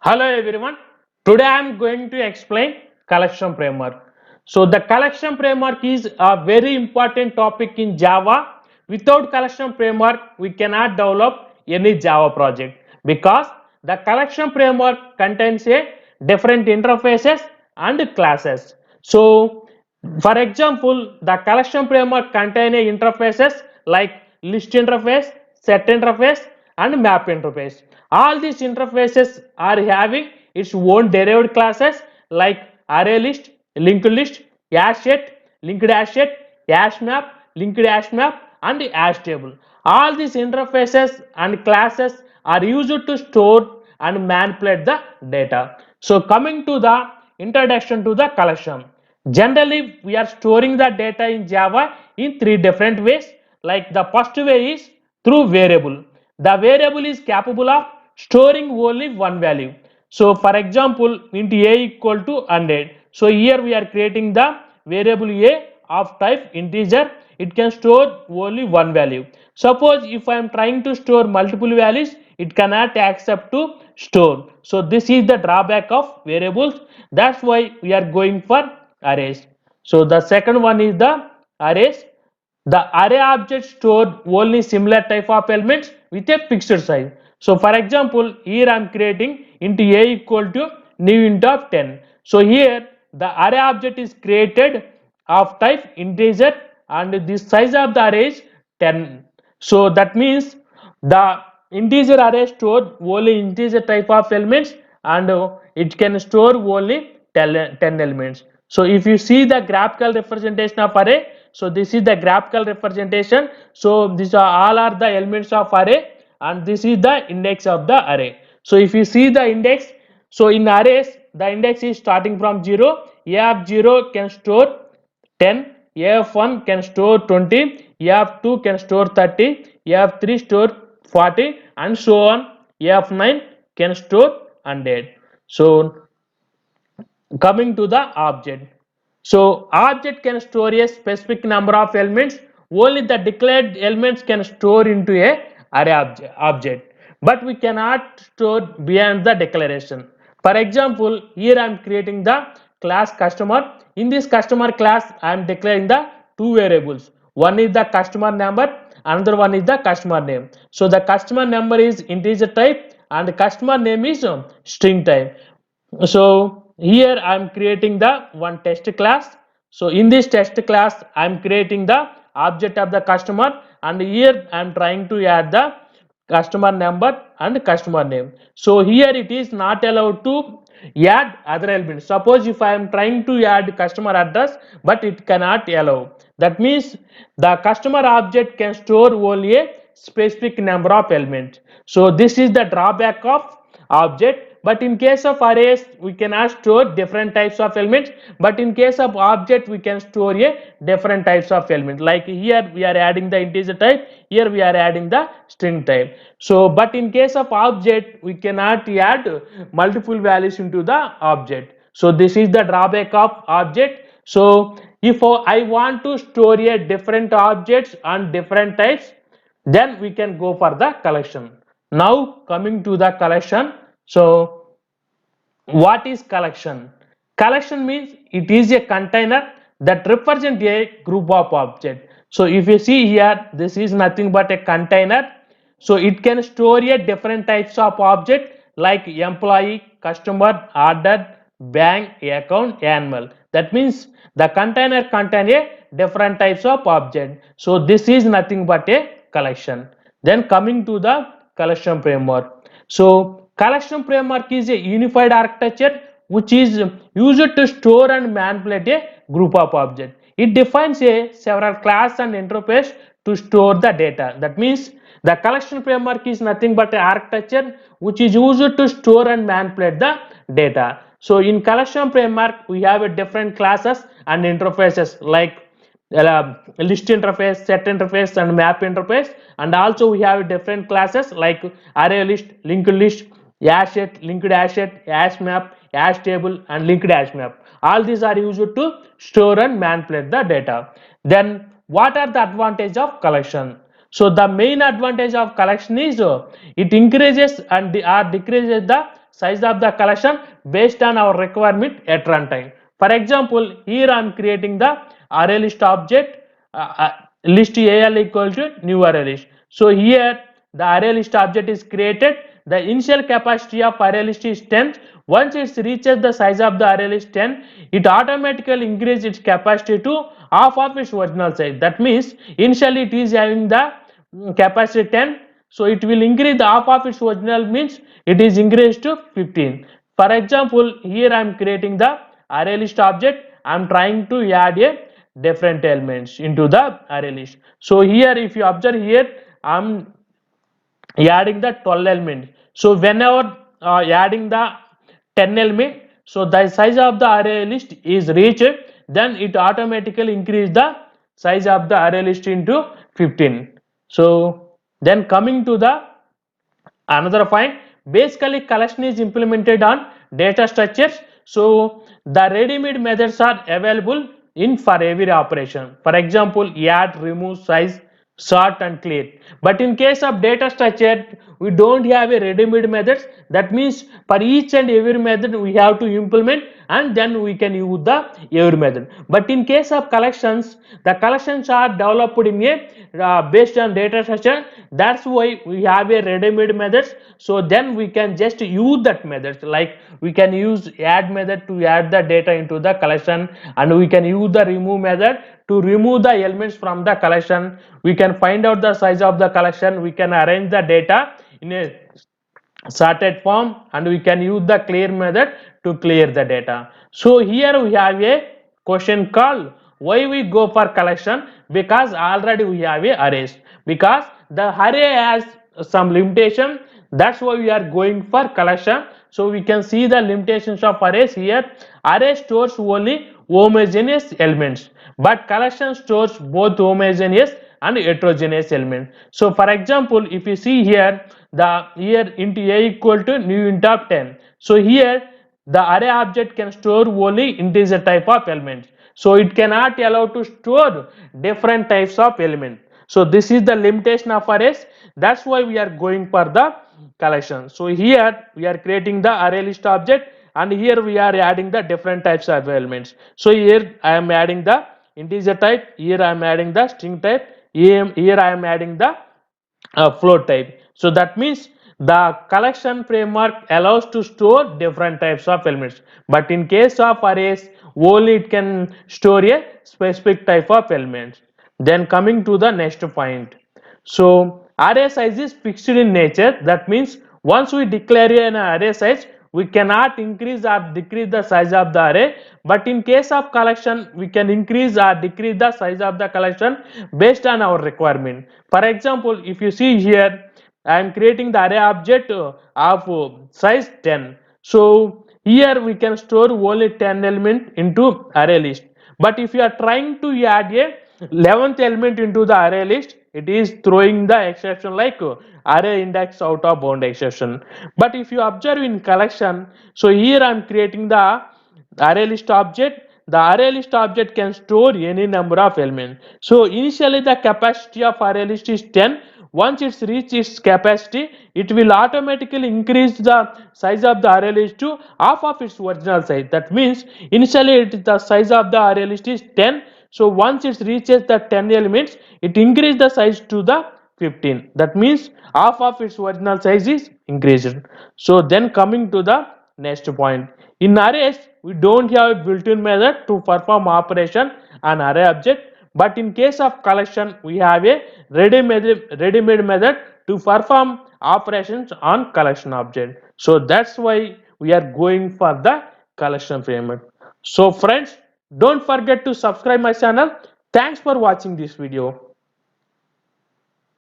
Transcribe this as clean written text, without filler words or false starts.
Hello everyone. Today I am going to explain collection framework. So the collection framework is a very important topic in Java. Without collection framework, we cannot develop any Java project because the collection framework contains a different interfaces and classes. So for example, the collection framework contains interfaces like list interface, set interface, and map interface. All these interfaces are having its own derived classes like array list, linked list, hash set, hash map, linked hash map, and hash table. All these interfaces and classes are used to store and manipulate the data. So coming to the introduction to the collection. Generally, we are storing the data in Java in three different ways. Like the first way is through variable. The variable is capable of storing only one value. So, for example, int a equal to 100. So, here we are creating the variable a of type integer. It can store only one value. Suppose if I am trying to store multiple values, it cannot accept to store. So, this is the drawback of variables. That's why we are going for arrays. So the second one is the arrays. The array object store only similar type of elements with a fixed size. So for example, here I am creating int a equal to new int of 10. So here the array object is created of type integer and the size of the array is 10. So that means the integer array store only integer type of elements and it can store only 10 elements. So if you see the graphical representation of array, so this is the graphical representation. So these are all are the elements of array and this is the index of the array. So if you see the index, so in arrays the index is starting from 0. A of 0 can store 10, A of 1 can store 20, A of 2 can store 30, A of 3 store 40 and so on. A of 9 can store 100. So coming to the object. So object can store a specific number of elements. Only the declared elements can store into a array object. But we cannot store beyond the declaration. For example, here I am creating the class customer. In this customer class, I am declaring the two variables. One is the customer number, another one is the customer name. So the customer number is integer type and the customer name is string type. So here I am creating the one test class. So in this test class I am creating the object of the customer and here I am trying to add the customer number and customer name. So here it is not allowed to add other elements. Suppose if I am trying to add customer address but it cannot allow. That means the customer object can store only a specific number of elements. So this is the drawback of object. But in case of arrays we cannot store different types of elements, but in case of object we can store a different types of elements. Like here we are adding the integer type, here we are adding the string type. So but in case of object we cannot add multiple values into the object. So this is the drawback of object. So if I want to store a different objects and different types, then we can go for the collection. Now coming to the collection. So what is collection? Collection means it is a container that represents a group of objects. So if you see here, this is nothing but a container. So it can store a different types of object like employee, customer, order, bank, account, animal. That means the container contains a different types of object. So this is nothing but a collection. Then coming to the collection framework. So collection framework is a unified architecture which is used to store and manipulate a group of objects. It defines a several class and interface to store the data. That means the collection framework is nothing but an architecture which is used to store and manipulate the data. So in collection framework we have a different classes and interfaces like list interface, set interface and map interface, and also we have different classes like array list, linked list, hash set, linked hash set, hash map, hash table and linked hash map. All these are used to store and manipulate the data. Then what are the advantage of collection? So the main advantage of collection is it increases and or decreases the size of the collection based on our requirement at runtime. For example, here I am creating the array list object, list al equal to new array list. So here the array list object is created. The initial capacity of array list is 10. Once it reaches the size of the array list 10, it automatically increases its capacity to half of its original size. That means initially it is having the capacity 10, so it will increase the half of its original, means it is increased to 15. For example, here I am creating the array list object. I am trying to add a different elements into the array list. So here if you observe here, I am adding the 12 element. So whenever adding the 10 element, so the size of the array list is reached, then it automatically increase the size of the array list into 15. So then coming to the another point, basically collection is implemented on data structures. So the ready-made methods are available in for every operation. For example, add, remove, size, sort and clear. But in case of data structure, we don't have a ready-made methods. That means for each and every method we have to implement, and then we can use the every method. But in case of collections, the collections are developed in a based on data structure. That's why we have a ready-made methods. So then we can just use that methods, like we can use add method to add the data into the collection, and we can use the remove method to remove the elements from the collection. We can find out the size of the collection, we can arrange the data in a sorted form, and we can use the clear method to clear the data. So here we have a question called why we go for collection, because already we have a arrays, because the array has some limitation, that's why we are going for collection. So we can see the limitations of arrays here. Array stores only homogeneous elements, but collection stores both homogeneous and heterogeneous element. So for example, if you see here, the here int a equal to new int of 10. So here the array object can store only integer type of elements, so it cannot allow to store different types of elements. So this is the limitation of arrays, that's why we are going for the collection. So here we are creating the array list object, and here we are adding the different types of elements. So here I am adding the integer type, here I am adding the string type, here I am adding the float type. So that means the collection framework allows to store different types of elements, but in case of arrays only it can store a specific type of elements. Then coming to the next point, so array size is fixed in nature. That means once we declare an array size, we cannot increase or decrease the size of the array. But in case of collection, we can increase or decrease the size of the collection based on our requirement. For example, if you see here, I am creating the array object of size 10. So here we can store only 10 element into array list. But if you are trying to add a 11th element into the array list, it is throwing the exception like array index out of bound exception. But if you observe in collection, so here I am creating the array list object. The array list object can store any number of elements. So initially the capacity of array list is 10. Once it reaches its capacity, it will automatically increase the size of the array list to half of its original size. That means initially the size of the array list is 10. So once it reaches the 10 elements, it increases the size to the 15. That means half of its original size is increased. So then coming to the next point, in arrays we don't have a built-in method to perform operation on array object, but in case of collection we have a ready-made method to perform operations on collection object. So that's why we are going for the collection framework. So friends, don't forget to subscribe my channel. Thanks for watching this video.